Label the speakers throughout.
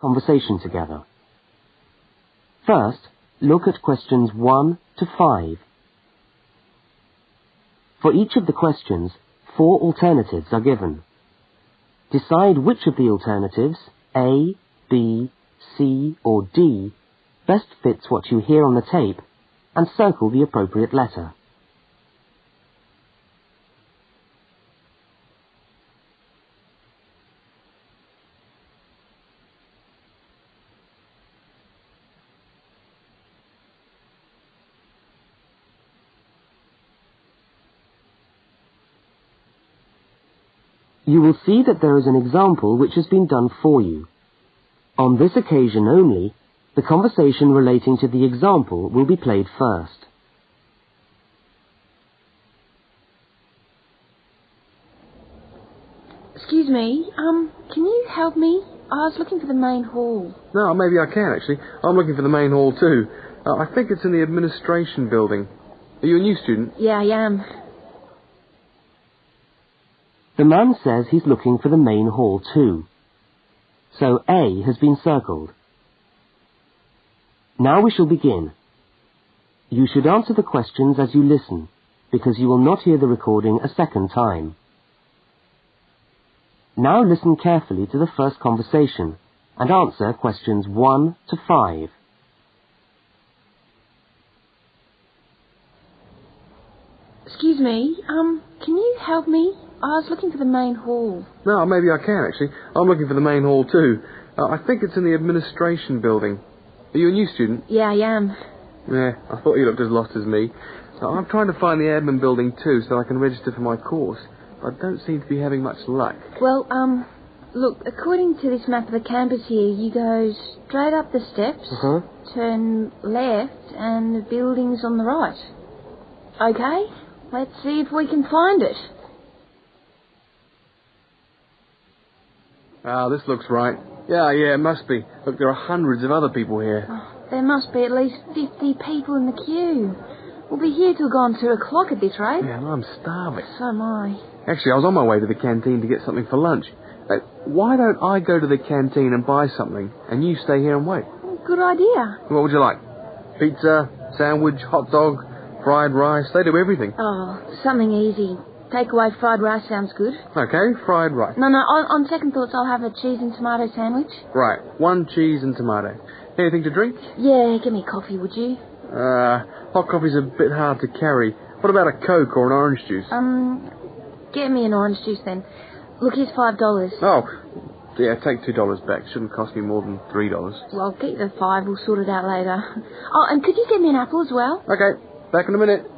Speaker 1: conversation together. First, look at questions 1 to 5. For each of the questions, 4 alternatives are given. Decide which of the alternatives, A, B, C or D, best fits what you hear on the tape and circle the appropriate letter. You will see that there is an example which has been done for you. On this occasion only, the conversation relating to the example will be played first.
Speaker 2: Excuse me, can you help me? I was looking for the main hall.
Speaker 3: No, maybe I can, actually. I'm looking for the main hall, too. I think it's in the administration building. Are you a new student?
Speaker 2: Yeah, I am.
Speaker 1: The man says he's looking for the main hall too. So A has been circled. Now we shall begin. You should answer the questions as you listen, because you will not hear the recording a second time. Now listen carefully to the first conversation and answer questions 1 to 5.
Speaker 2: Excuse me, can you help me? I was looking for the main hall.
Speaker 3: No, maybe I can, actually. I'm looking for the main hall, too. I think it's in the administration building. Are you a new student?
Speaker 2: Yeah, I am.
Speaker 3: Yeah, I thought you looked as lost as me. I'm trying to find the admin building, too, so I can register for my course. I don't seem to be having much luck.
Speaker 2: Well, look, according to this map of the campus here, you go straight up the steps, turn left, and the building's on the right. Okay, let's see if we can find it.
Speaker 3: Ah, this looks right. Yeah, it must be. Look, there are hundreds of other people here.
Speaker 2: Oh, there must be at least 50 people in the queue. We'll be here till gone 2 o'clock at this rate.
Speaker 3: Yeah, and I'm starving.
Speaker 2: So am I.
Speaker 3: Actually, I was on my way to the canteen to get something for lunch. Why don't I go to the canteen and buy something, and you stay here and wait?
Speaker 2: Good idea.
Speaker 3: What would you like? Pizza, sandwich, hot dog, fried rice? They do everything.
Speaker 2: Oh, something easy. Takeaway fried rice sounds good.
Speaker 3: Okay, fried rice.
Speaker 2: No, on second thoughts, I'll have a cheese and tomato sandwich.
Speaker 3: Right, 1 cheese and tomato. Anything to drink?
Speaker 2: Yeah, give me coffee, would you?
Speaker 3: Hot coffee's a bit hard to carry. What about a Coke or an orange juice?
Speaker 2: Get me an orange juice then. Look, here's $5.
Speaker 3: Oh, yeah, take $2 back. Shouldn't cost me more than $3.
Speaker 2: Well, I'll get you the 5. We'll sort it out later. Oh, and could you get me an apple as well?
Speaker 3: Okay, back in a minute.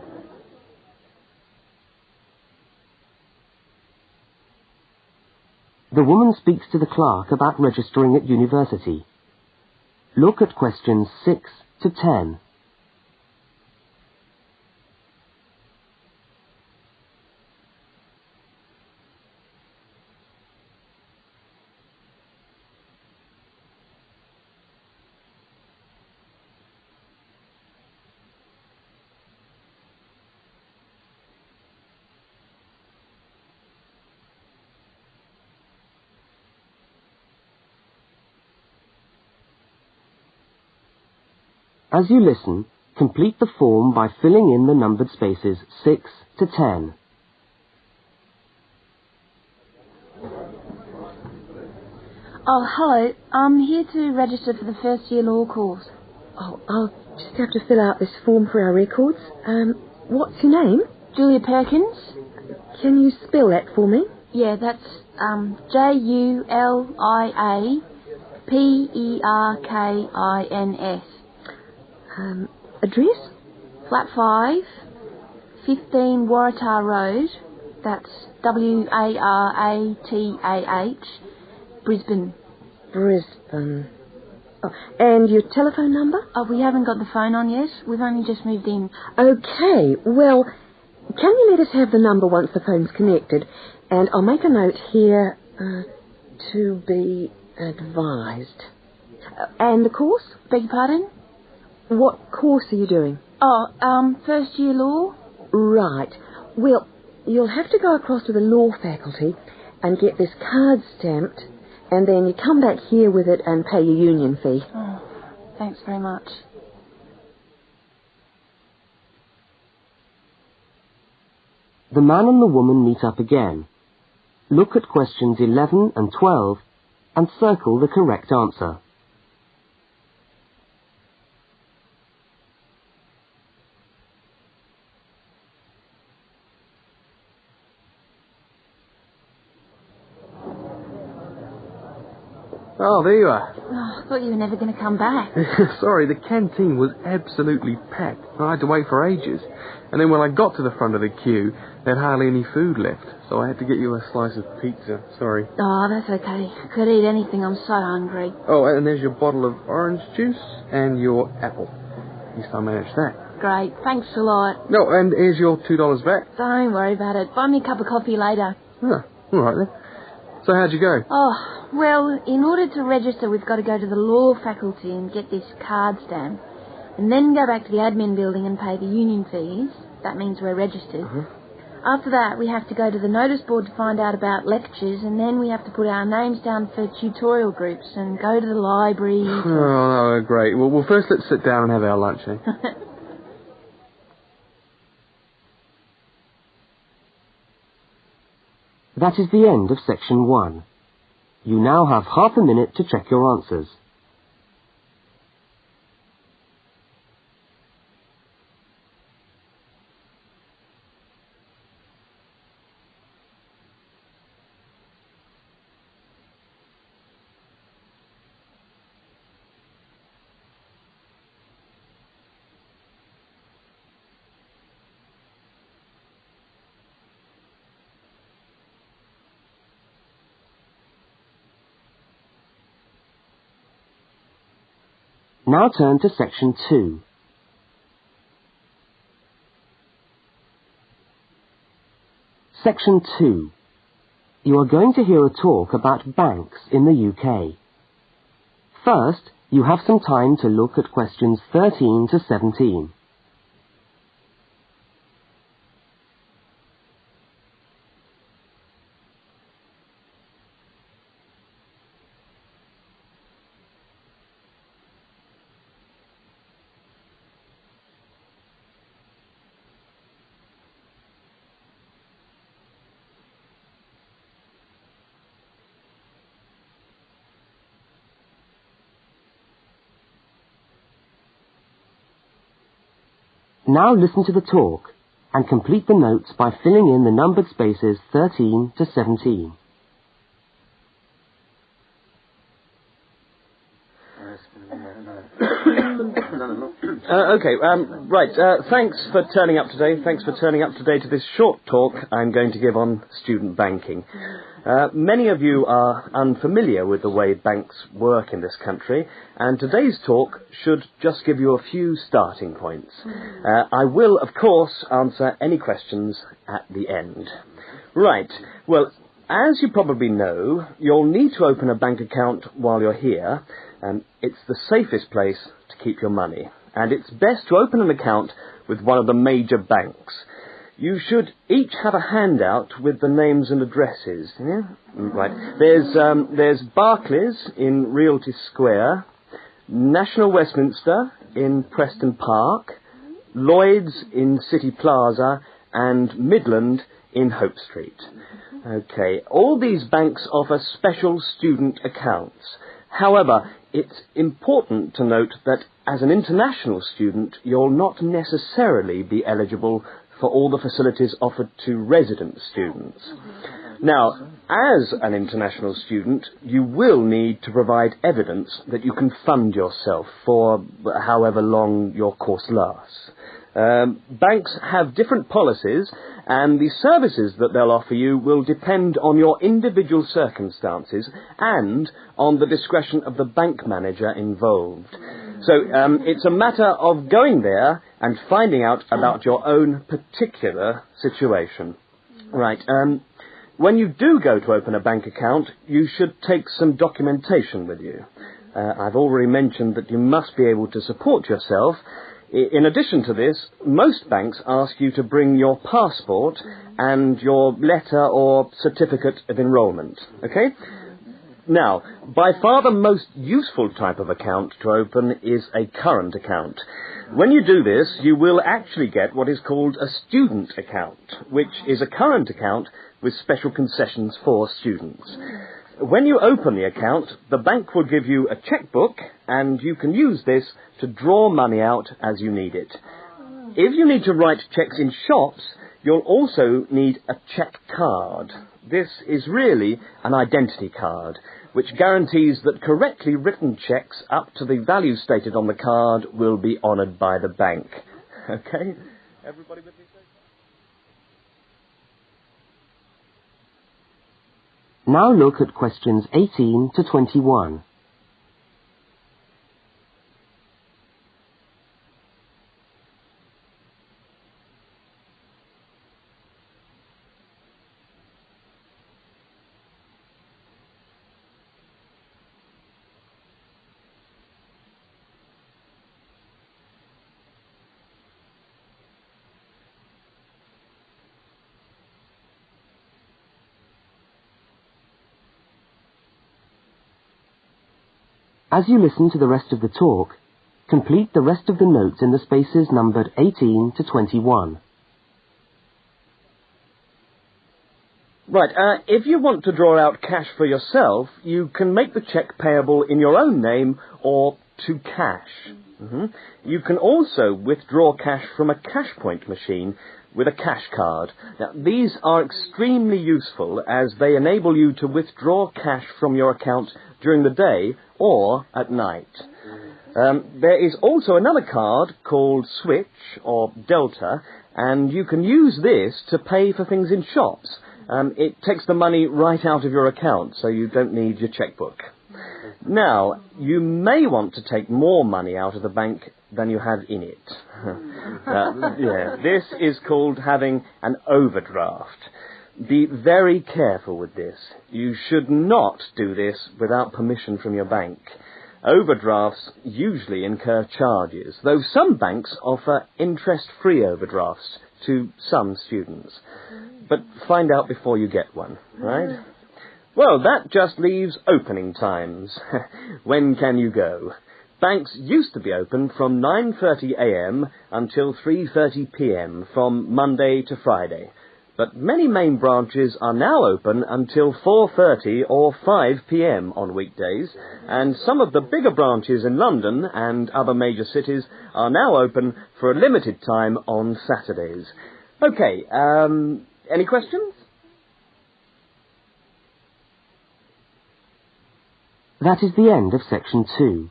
Speaker 1: The woman speaks to the clerk about registering at university. Look at questions 6 to 10. As you listen, complete the form by filling in the numbered spaces 6 to 10.
Speaker 2: Oh, hello. I'm here to register for the first year law course.
Speaker 4: Oh, I'll just have to fill out this form for our records. What's your name?
Speaker 2: Julia Perkins.
Speaker 4: Can you spell that for me?
Speaker 2: Yeah, that's Julia Perkins.
Speaker 4: Address?
Speaker 2: Flat 5, 15 Waratah Road. That's Waratah, Brisbane.
Speaker 4: Brisbane. Oh, and your telephone number?
Speaker 2: Oh, we haven't got the phone on yet. We've only just moved in.
Speaker 4: Okay, well, can you let us have the number once the phone's connected? And I'll make a note here, to be advised. And the course?
Speaker 2: Beg your pardon?
Speaker 4: What course are you doing?
Speaker 2: Oh, first year law.
Speaker 4: Right. Well, you'll have to go across to the law faculty and get this card stamped And then you come back here with it and pay your union fee.
Speaker 2: Oh, thanks very much.
Speaker 1: The man and the woman meet up again. Look at questions 11 and 12 and circle the correct answer.
Speaker 3: Oh, there you are.
Speaker 2: Oh, I thought you were never going to come back.
Speaker 3: Sorry, the canteen was absolutely packed. I had to wait for ages. And then when I got to the front of the queue, there had hardly any food left. So I had to get you a slice of pizza. Sorry.
Speaker 2: Oh, that's okay. Could eat anything. I'm so hungry.
Speaker 3: Oh, and there's your bottle of orange juice and your apple. At least I managed that.
Speaker 2: Great. Thanks a lot.
Speaker 3: No, and here's your $2 back.
Speaker 2: Don't worry about it. Buy me a cup of coffee later.
Speaker 3: Huh, all right then. So how'd you go?
Speaker 2: Oh, well, in order to register, we've got to go to the law faculty and get this card stamp, and then go back to the admin building and pay the union fees. That means we're registered. After that, we have to go to the notice board to find out about lectures, and then we have to put our names down for tutorial groups and go to the library.
Speaker 3: Oh, great. Well, first let's sit down and have our lunch, eh?
Speaker 1: That is the end of section 1. You now have half a minute to check your answers. Now turn to section 2. Section 2. You are going to hear a talk about banks in the UK. First, you have some time to look at questions 13 to 17. Now listen to the talk and complete the notes by filling in the numbered spaces 13 to 17.
Speaker 5: Thanks for turning up today. Thanks for turning up today to this short talk I'm going to give on student banking. Many of you are unfamiliar with the way banks work in this country, and today's talk should just give you a few starting points. I will, of course, answer any questions at the end. Right, well, as you probably know, you'll need to open a bank account while you're here. It's the safest place to keep your money, and it's best to open an account with one of the major banks. You should each have a handout with the names and addresses. Yeah? Right. There's Barclays in Realty Square, National Westminster in Preston Park, Lloyd's in City Plaza, and Midland in Hope Street. Okay. All these banks offer special student accounts. However, it's important to note that as an international student, you'll not necessarily be eligible for all the facilities offered to resident students. Now, as an international student, you will need to provide evidence that you can fund yourself for however long your course lasts. Banks have different policies, and the services that they'll offer you will depend on your individual circumstances and on the discretion of the bank manager involved. So it's a matter of going there and finding out about your own particular situation. Right. When you do go to open a bank account, you should take some documentation with you. I've already mentioned that you must be able to support yourself. In addition to this, most banks ask you to bring your passport and your letter or certificate of enrolment. Okay? Now, by far the most useful type of account to open is a current account. When you do this, you will actually get what is called a student account, which is a current account with special concessions for students. When you open the account, the bank will give you a checkbook, and you can use this to draw money out as you need it. If you need to write cheques in shops, you'll also need a cheque card. This is really an identity card, which guarantees that correctly written cheques up to the value stated on the card will be honoured by the bank. Okay? Everybody with me?
Speaker 1: Now look at questions 18 to 21. As you listen to the rest of the talk, complete the rest of the notes in the spaces numbered 18 to 21.
Speaker 5: Right, if you want to draw out cash for yourself, you can make the cheque payable in your own name or to cash. You can also withdraw cash from a cash point machine with a cash card. Now, these are extremely useful as they enable you to withdraw cash from your account during the day or at night. There is also another card called Switch or Delta, and you can use this to pay for things in shops. It takes the money right out of your account, so you don't need your chequebook. Now, you may want to take more money out of the bank than you have in it. This is called having an overdraft. Be very careful with this. You should not do this without permission from your bank. Overdrafts usually incur charges, though some banks offer interest-free overdrafts to some students. But find out before you get one, right? Well, that just leaves opening times. When can you go? Banks used to be open from 9:30 a.m. until 3:30 p.m. from Monday to Friday. But many main branches are now open until 4:30 or 5 p.m. on weekdays, and some of the bigger branches in London and other major cities are now open for a limited time on Saturdays. Okay, any questions?
Speaker 1: That is the end of section 2.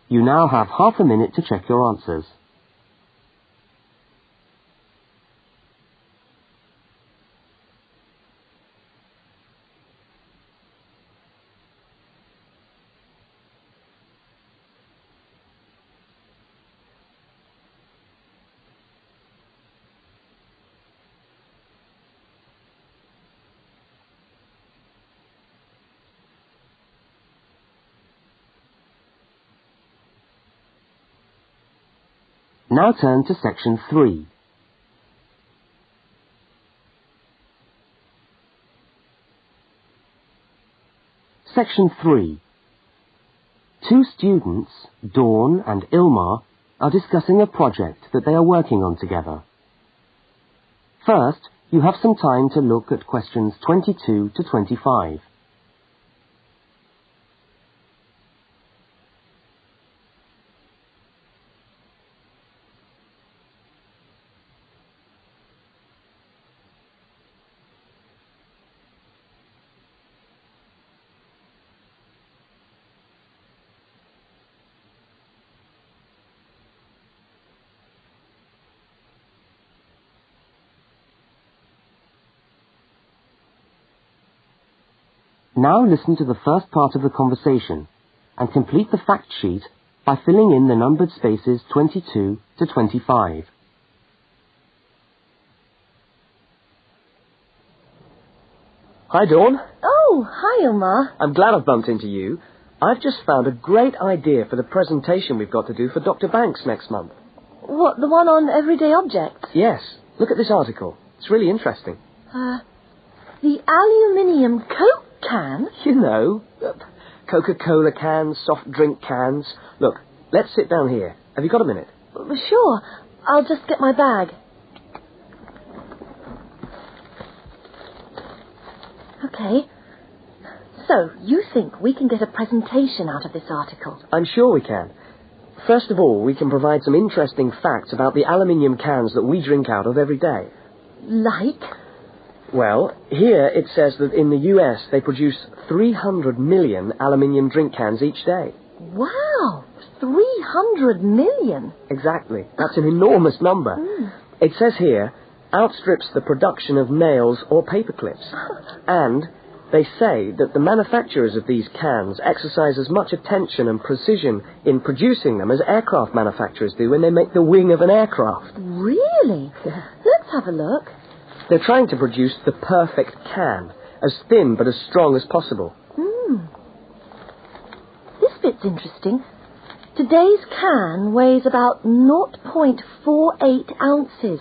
Speaker 1: You now have half a minute to check your answers. Now turn to section 3. Section 3. Two students, Dawn and Ilmar, are discussing a project that they are working on together. First, you have some time to look at questions 22 to 25. Now listen to the first part of the conversation and complete the fact sheet by filling in the numbered spaces 22 to 25.
Speaker 6: Hi, Dawn.
Speaker 2: Oh, hi, Ilmar.
Speaker 6: I'm glad I've bumped into you. I've just found a great idea for the presentation we've got to do for Dr. Banks next month.
Speaker 2: What, the one on everyday objects?
Speaker 6: Yes. Look at this article. It's really interesting.
Speaker 2: The aluminium coat can?
Speaker 6: You know, Coca-Cola cans, soft drink cans. Look, let's sit down here. Have you got a minute?
Speaker 2: Sure. I'll just get my bag. Okay. So, you think we can get a presentation out of this article?
Speaker 6: I'm sure we can. First of all, we can provide some interesting facts about the aluminium cans that we drink out of every day.
Speaker 2: Like?
Speaker 6: Well, here it says that in the US they produce 300 million aluminium drink cans each day.
Speaker 2: Wow! 300 million?
Speaker 6: Exactly. That's an enormous number. It says here, outstrips the production of nails or paper clips. And they say that the manufacturers of these cans exercise as much attention and precision in producing them as aircraft manufacturers do when they make the wing of an aircraft.
Speaker 2: Really? Let's have a look.
Speaker 6: They're trying to produce the perfect can, as thin but as strong as possible.
Speaker 2: This bit's interesting. Today's can weighs about 0.48 ounces.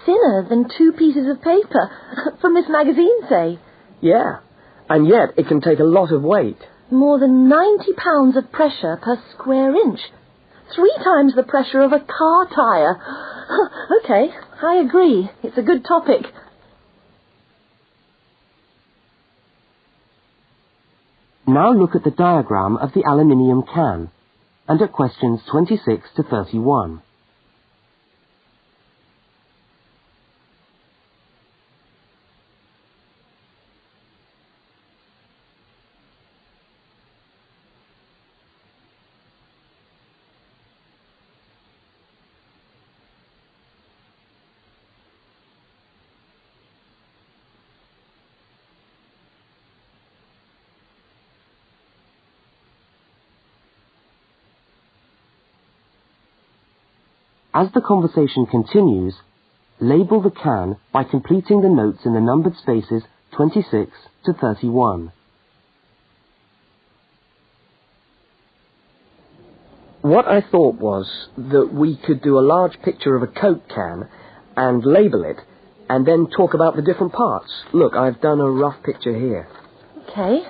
Speaker 2: Thinner than 2 pieces of paper. From this magazine, say.
Speaker 6: Yeah, and yet it can take a lot of weight.
Speaker 2: More than 90 pounds of pressure per square inch. 3 times the pressure of a car tyre. Okay, I agree. It's a good topic.
Speaker 1: Now look at the diagram of the aluminium can and at questions 26 to 31. As the conversation continues, label the can by completing the notes in the numbered spaces 26 to 31.
Speaker 6: What I thought was that we could do a large picture of a Coke can and label it, and then talk about the different parts. Look, I've done a rough picture here.
Speaker 2: Okay,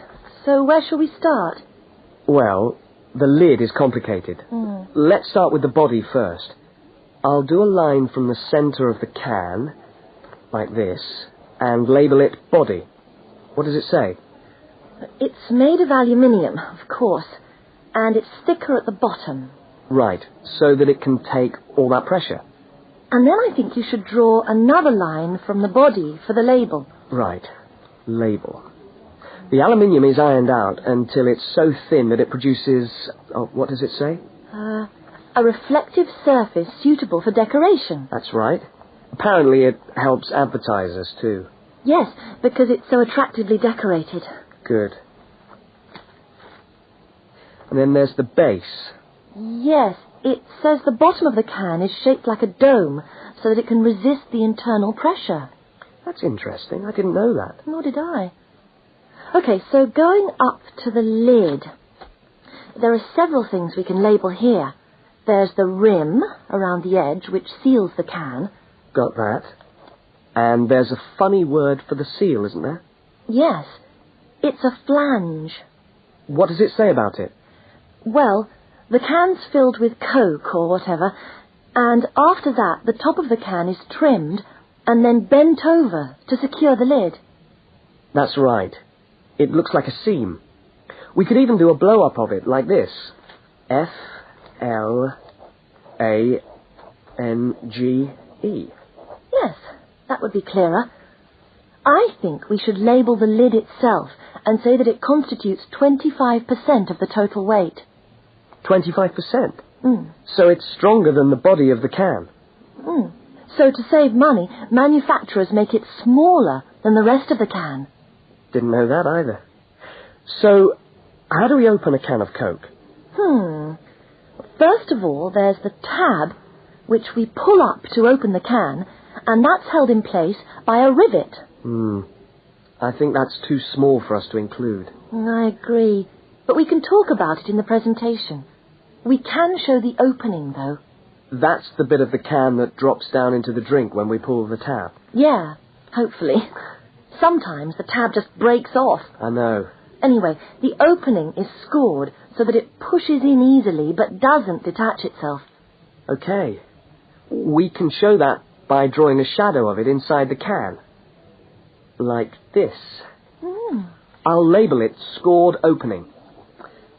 Speaker 2: so where shall we start?
Speaker 6: Well, the lid is complicated. Let's start with the body first. I'll do a line from the centre of the can, like this, and label it body. What does it say?
Speaker 2: It's made of aluminium, of course, and it's thicker at the bottom.
Speaker 6: Right, so that it can take all that pressure.
Speaker 2: And then I think you should draw another line from the body for the label.
Speaker 6: Right, label. The aluminium is ironed out until it's so thin that it produces... Oh, what does it say?
Speaker 2: A reflective surface suitable for decoration.
Speaker 6: That's right. Apparently it helps advertisers too.
Speaker 2: Yes, because it's so attractively decorated.
Speaker 6: Good. And then there's the base.
Speaker 2: Yes, it says the bottom of the can is shaped like a dome so that it can resist the internal pressure.
Speaker 6: That's interesting. I didn't know that.
Speaker 2: Nor did I. Okay, so going up to the lid, there are several things we can label here. There's the rim around the edge, which seals the can.
Speaker 6: Got that. And there's a funny word for the seal, isn't there?
Speaker 2: Yes, it's a flange.
Speaker 6: What does it say about it?
Speaker 2: Well, the can's filled with Coke or whatever, and after that the top of the can is trimmed and then bent over to secure the lid.
Speaker 6: That's right. It looks like a seam. We could even do a blow-up of it, like this. F-L-A-N-G-E.
Speaker 2: Yes, that would be clearer. I think we should label the lid itself and say that it constitutes 25% of the total weight.
Speaker 6: 25%? So it's stronger than the body of the can.
Speaker 2: So to save money, manufacturers make it smaller than the rest of the can.
Speaker 6: Didn't know that either. So, how do we open a can of Coke?
Speaker 2: First of all, there's the tab, which we pull up to open the can, and that's held in place by a rivet.
Speaker 6: I think that's too small for us to include.
Speaker 2: I agree, but we can talk about it in the presentation. We can show the opening, though.
Speaker 6: That's the bit of the can that drops down into the drink when we pull the tab.
Speaker 2: Yeah, hopefully.
Speaker 7: Sometimes the tab just breaks off.
Speaker 6: I know.
Speaker 7: Anyway, the opening is scored so that it pushes in easily but doesn't detach itself.
Speaker 6: Okay. We can show that by drawing a shadow of it inside the can. Like this. I'll label it Scored Opening.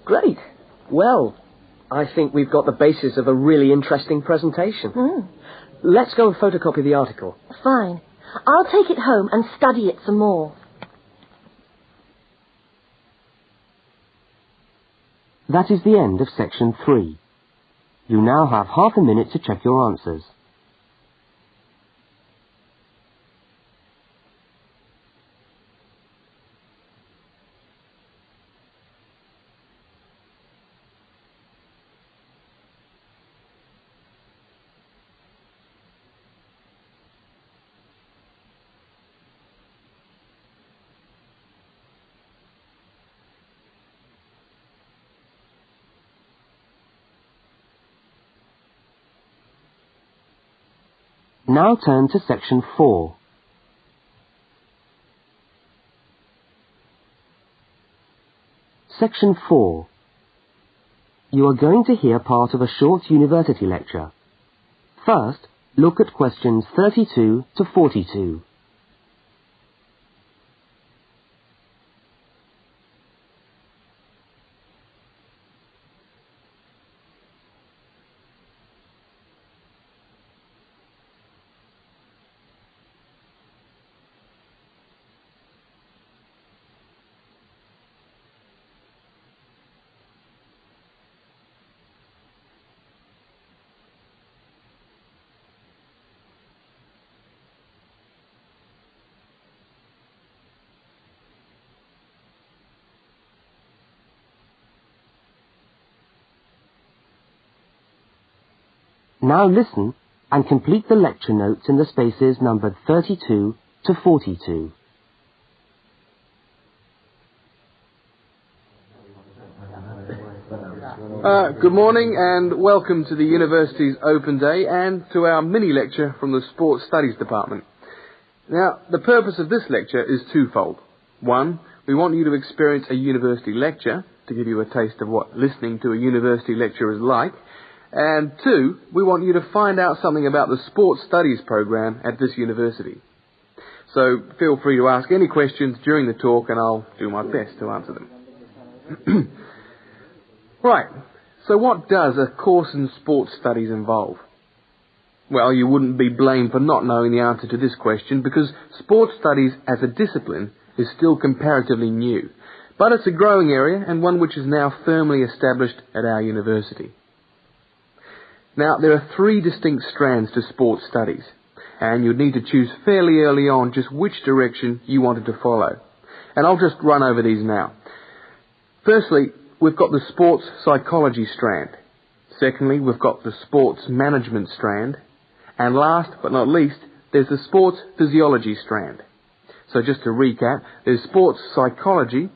Speaker 6: Great. Well, I think we've got the basis of a really interesting presentation. Let's go and photocopy the article.
Speaker 7: Fine. I'll take it home and study it some more.
Speaker 1: That is the end of section 3. You now have half a minute to check your answers. Now turn to section 4. Section 4. You are going to hear part of a short university lecture. First, look at questions 32 to 42. Now listen and complete the lecture notes in the spaces numbered 32 to 42.
Speaker 3: Good morning and welcome to the University's Open Day and to our mini-lecture from the Sports Studies Department. Now, the purpose of this lecture is twofold. One, we want you to experience a university lecture to give you a taste of what listening to a university lecture is like. And two, we want you to find out something about the Sports Studies program at this university. So feel free to ask any questions during the talk and I'll do my best to answer them. Right, so what does a course in sports studies involve? Well, you wouldn't be blamed for not knowing the answer to this question because sports studies as a discipline is still comparatively new. But it's a growing area and one which is now firmly established at our university. Now, there are 3 distinct strands to sports studies, and you'd need to choose fairly early on just which direction you wanted to follow. And I'll just run over these now. Firstly, we've got the sports psychology strand. Secondly, we've got the sports management strand. And last but not least, there's the sports physiology strand. So just to recap, there's sports psychology,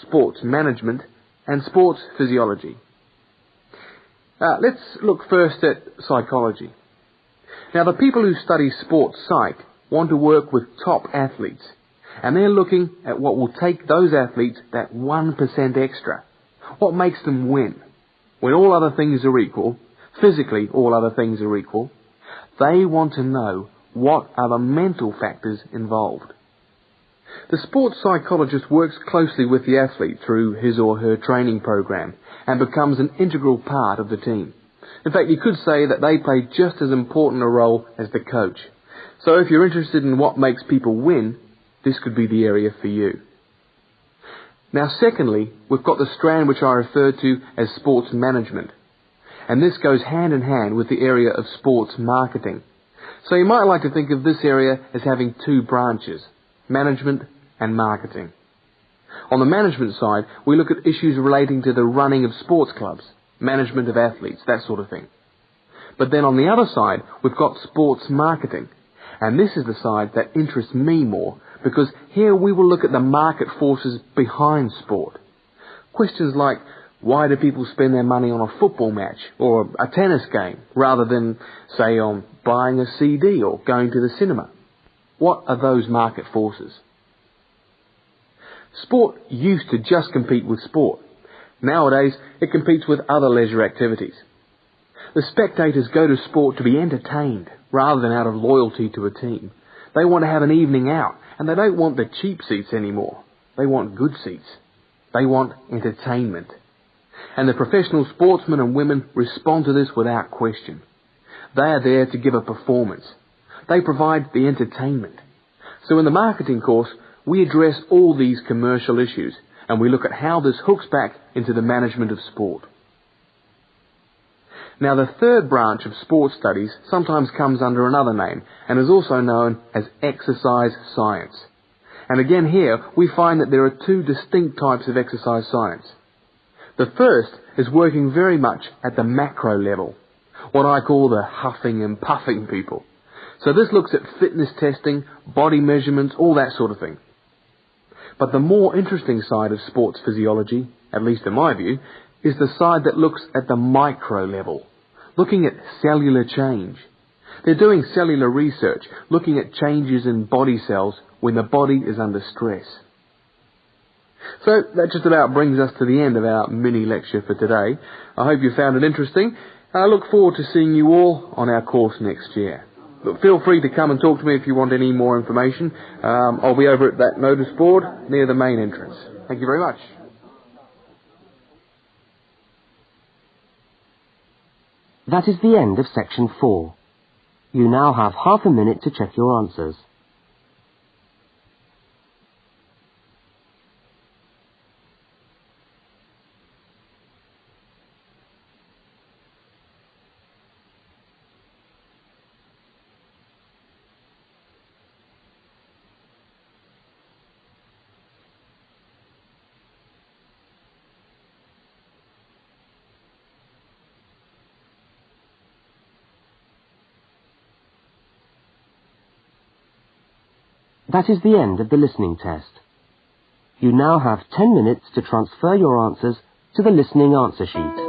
Speaker 3: sports management, and sports physiology. Let's look first at psychology. Now, the people who study sports psych want to work with top athletes, and they're looking at what will take those athletes that 1% extra. What makes them win? When all other things are equal, physically all other things are equal, they want to know what are the mental factors involved. The sports psychologist works closely with the athlete through his or her training program and becomes an integral part of the team. In fact, you could say that they play just as important a role as the coach. So if you're interested in what makes people win, this could be the area for you. Now, secondly, we've got the strand which I referred to as sports management. And this goes hand in hand with the area of sports marketing. So you might like to think of this area as having 2 branches, management and marketing. On the management side, we look at issues relating to the running of sports clubs, management of athletes, that sort of thing. But then on the other side, we've got sports marketing. And this is the side that interests me more, because here we will look at the market forces behind sport. Questions like, why do people spend their money on a football match or a tennis game rather than, say, on buying a CD or going to the cinema? What are those market forces? Sport used to just compete with sport. Nowadays, it competes with other leisure activities. The spectators go to sport to be entertained, rather than out of loyalty to a team. They want to have an evening out, and they don't want the cheap seats anymore. They want good seats. They want entertainment. And the professional sportsmen and women respond to this without question. They are there to give a performance. They provide the entertainment. So in the marketing course, we address all these commercial issues, and we look at how this hooks back into the management of sport. Now, the third branch of sports studies sometimes comes under another name and is also known as exercise science. And again here, we find that there are two distinct types of exercise science. The first is working very much at the macro level, what I call the huffing and puffing people. So this looks at fitness testing, body measurements, all that sort of thing. But the more interesting side of sports physiology, at least in my view, is the side that looks at the micro level, looking at cellular change. They're doing cellular research, looking at changes in body cells when the body is under stress. So that just about brings us to the end of our mini lecture for today. I hope you found it interesting, and I look forward to seeing you all on our course next year. But feel free to come and talk to me if you want any more information. I'll be over at that notice board near the main entrance. Thank you very much.
Speaker 1: That is the end of section 4. You now have half a minute to check your answers. That is the end of the listening test. You now have 10 minutes to transfer your answers to the listening answer sheet.